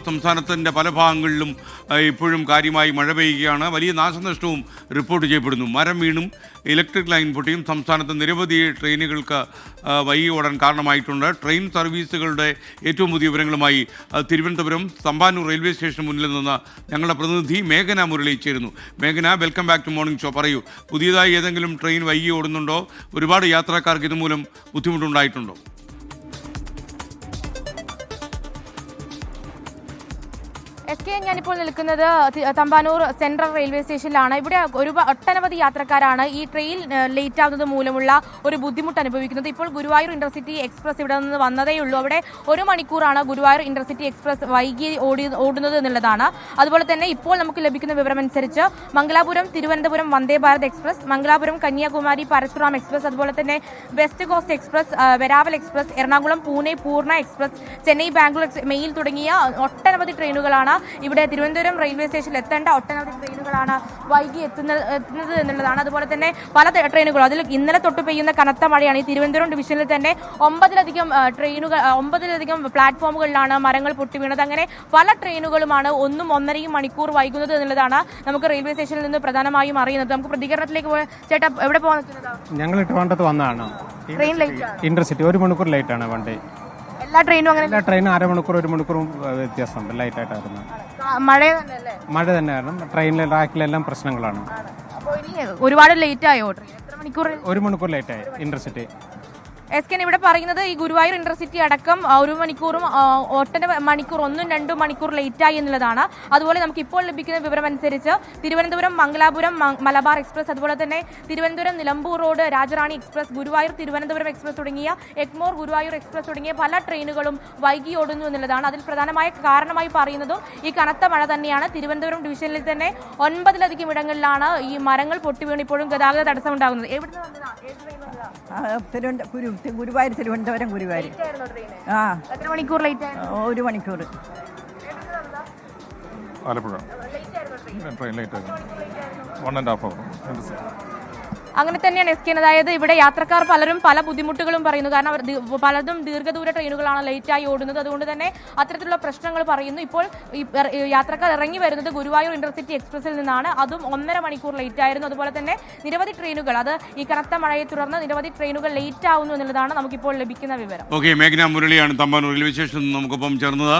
സംസ്ഥാനത്തിൻ്റെ പല ഭാഗങ്ങളിലും ഇപ്പോഴും കാര്യമായി മഴ പെയ്യുകയാണ്. വലിയ നാശനഷ്ടവും റിപ്പോർട്ട് ചെയ്യപ്പെടുന്നു. മരം വീണും ഇലക്ട്രിക് ലൈൻ പൊട്ടിയും സംസ്ഥാനത്ത് നിരവധി ട്രെയിനുകൾക്ക് വൈകി ഓടാൻ കാരണമായിട്ടുണ്ട്. ട്രെയിൻ സർവീസുകളുടെ ഏറ്റവും പുതിയ വിവരങ്ങളുമായി തിരുവനന്തപുരം തമ്പാനൂർ റെയിൽവേ സ്റ്റേഷന് മുന്നിൽ നിന്ന് ഞങ്ങളുടെ പ്രതിനിധി മേഘന മുരളി ചേരുന്നു. മേഘന, welcome back to morning show. പറയൂ, പുതിയതായി ഏതെങ്കിലും ട്രെയിൻ വൈകി ഓടുന്നുണ്ടോ? ഒരുപാട് യാത്രക്കാർക്ക് ഇതുമൂലം ബുദ്ധിമുട്ടുണ്ടായിട്ടുണ്ടോ? ഞാനിപ്പോൾ നിൽക്കുന്നത് തമ്പാനൂർ സെൻട്രൽ റെയിൽവേ സ്റ്റേഷനിലാണ്. ഇവിടെ ഒട്ടനവധി യാത്രക്കാരാണ് ഈ ട്രെയിൻ ലേറ്റ് ആവുന്നത് മൂലമുള്ള ഒരു ബുദ്ധിമുട്ട് അനുഭവിക്കുന്നത്. ഇപ്പോൾ ഗുരുവായൂർ ഇന്റർസിറ്റി എക്സ്പ്രസ് ഇവിടെ നിന്ന് വന്നതേയുള്ളൂ. അവിടെ 1 മണിക്കൂറാണ് ഗുരുവായൂർ ഇന്റർസിറ്റി എക്സ്പ്രസ് വൈകി ഓടുന്നത് എന്നുള്ളതാണ്. അതുപോലെ തന്നെ ഇപ്പോൾ നമുക്ക് ലഭിക്കുന്ന വിവരമനുസരിച്ച് മംഗലാപുരം തിരുവനന്തപുരം വന്ദേ ഭാരത് എക്സ്പ്രസ്, മംഗലാപുരം കന്യാകുമാരി പരശുറാം എക്സ്പ്രസ്, അതുപോലെ തന്നെ west cost express, Veraval express, Ernakulam Pune പൂർണ്ണ എക്സ്പ്രസ്, ചെന്നൈ ബാംഗ്ലൂർ മെയിൽ തുടങ്ങിയ ഒട്ടനവധി ട്രെയിനുകളാണ് ഇവിടെ തിരുവനന്തപുരം റെയിൽവേ സ്റ്റേഷനിൽ എത്തേണ്ട ഒട്ടനവധി ട്രെയിനുകളാണ് വൈകി എത്തുന്നത് എന്നുള്ളതാണ്. അതുപോലെ തന്നെ പല ട്രെയിനുകളും, അതിൽ ഇന്നലെ തൊട്ട് പെയ്യുന്ന കനത്ത മഴയാണ്. ഈ തിരുവനന്തപുരം ഡിവിഷനിൽ തന്നെ 9 പ്ലാറ്റ്ഫോമുകളിലാണ് മരങ്ങൾ പൊട്ടി വീണത്. അങ്ങനെ പല ട്രെയിനുകളുമാണ് 1 1.5 മണിക്കൂർ വൈകുന്നത് എന്നുള്ളതാണ് നമുക്ക് റെയിൽവേ സ്റ്റേഷനിൽ നിന്ന് പ്രധാനമായും അറിയുന്നത്. നമുക്ക് പ്രതികരണത്തിലേക്ക് ചേട്ടാ, എവിടെ പോകാൻ ഞങ്ങൾ ട്രിവാൻഡ്രത്ത് വന്നതാണ്. ട്രെയിൻ ലേറ്റ് ഇന്റർസിറ്റി 1 മണിക്കൂർ ലേറ്റ് ആണ് വണ്ടി. എല്ലാ ട്രെയിനും അങ്ങനെ? എല്ലാ ട്രെയിനും 1/2 മണിക്കൂർ 1 മണിക്കൂറും വ്യത്യാസമുണ്ട്. ലൈറ്റ് ആയിട്ടായിരുന്നു. മഴ തന്നെ കാരണം ട്രെയിനിലെ ട്രാക്കിലെല്ലാം പ്രശ്നങ്ങളാണ്. ഒരുപാട് ലേറ്റ് ആയോ ട്രെയിൻ? എത്ര മണിക്കൂർ? 1 മണിക്കൂർ ലേറ്റ് ആയി ഇന്റർസിറ്റി. ഇവിടെ പറയുന്നത് ഈ ഗുരുവായൂർ ഇന്റർസിറ്റി അടക്കം 1 മണിക്കൂറും മണിക്കൂർ 1-2 മണിക്കൂർ ലേറ്റായി എന്നുള്ളതാണ്. അതുപോലെ നമുക്ക് ഇപ്പോൾ ലഭിക്കുന്ന വിവരം അനുസരിച്ച് തിരുവനന്തപുരം മംഗലാപുരം മലബാർ എക്സ്പ്രസ്, അതുപോലെ തന്നെ Thiruvananthapuram Nilambur road Rajarani express, Guruvayur Thiruvananthapuram express തുടങ്ങിയ എഗ്മോർ ഗുരുവായൂർ എക്സ്പ്രസ് തുടങ്ങിയ പല ട്രെയിനുകളും വൈകി ഓടുന്നു എന്നുള്ളതാണ്. അതിൽ പ്രധാനമായ കാരണമായി പറയുന്നതും ഈ കനത്ത മഴ തന്നെയാണ്. തിരുവനന്തപുരം ഡിവിഷനിൽ തന്നെ 9-ലധികം ഇടങ്ങളിലാണ് ഈ മരങ്ങൾ പൊട്ടിവീണ് ഇപ്പോഴും ഗതാഗത തടസ്സമുണ്ടാകുന്നത്. ഗുരുവായൂർ തിരുവനന്തപുരം ഗുരുവായൂർ. എത്ര മണിക്കൂർ ലേറ്റ് ആയി? 1 മണിക്കൂർ. ആലപ്പുഴ ട്രെയിൻ ലേറ്റ് ആയിരുന്നു. 1.5 hour. അങ്ങനെ തന്നെയാണ് അതായത് ഇവിടെ യാത്രക്കാർ പലരും പല ബുദ്ധിമുട്ടുകളും പറയുന്നു. കാരണം അവർ പലതും ദീർഘദൂര ട്രെയിനുകളാണ് ലേറ്റായി ഓടുന്നത്. അതുകൊണ്ട് തന്നെ അത്തരത്തിലുള്ള പ്രശ്നങ്ങൾ പറയുന്നു. ഇപ്പോൾ യാത്രക്കാർ ഇറങ്ങി വരുന്നത് ഗുരുവായൂർ ഇന്റർസിറ്റി എക്സ്പ്രസിൽ നിന്നാണ്. അതും 1.5 മണിക്കൂർ ലേറ്റ് ആയിരുന്നു. അതുപോലെ തന്നെ നിരവധി ട്രെയിനുകൾ, അത് ഈ കനത്ത മഴയെ തുടർന്ന് നിരവധി ട്രെയിനുകൾ ലേറ്റ് ആവുന്നു എന്നുള്ളതാണ് നമുക്കിപ്പോൾ ലഭിക്കുന്ന വിവരം. ഓക്കെ, മേഘന മുരളിയാണ് തമ്പാനൂർ റെയിൽവേ സ്റ്റേഷനിൽ നമുക്കൊപ്പം ചേർന്നത്.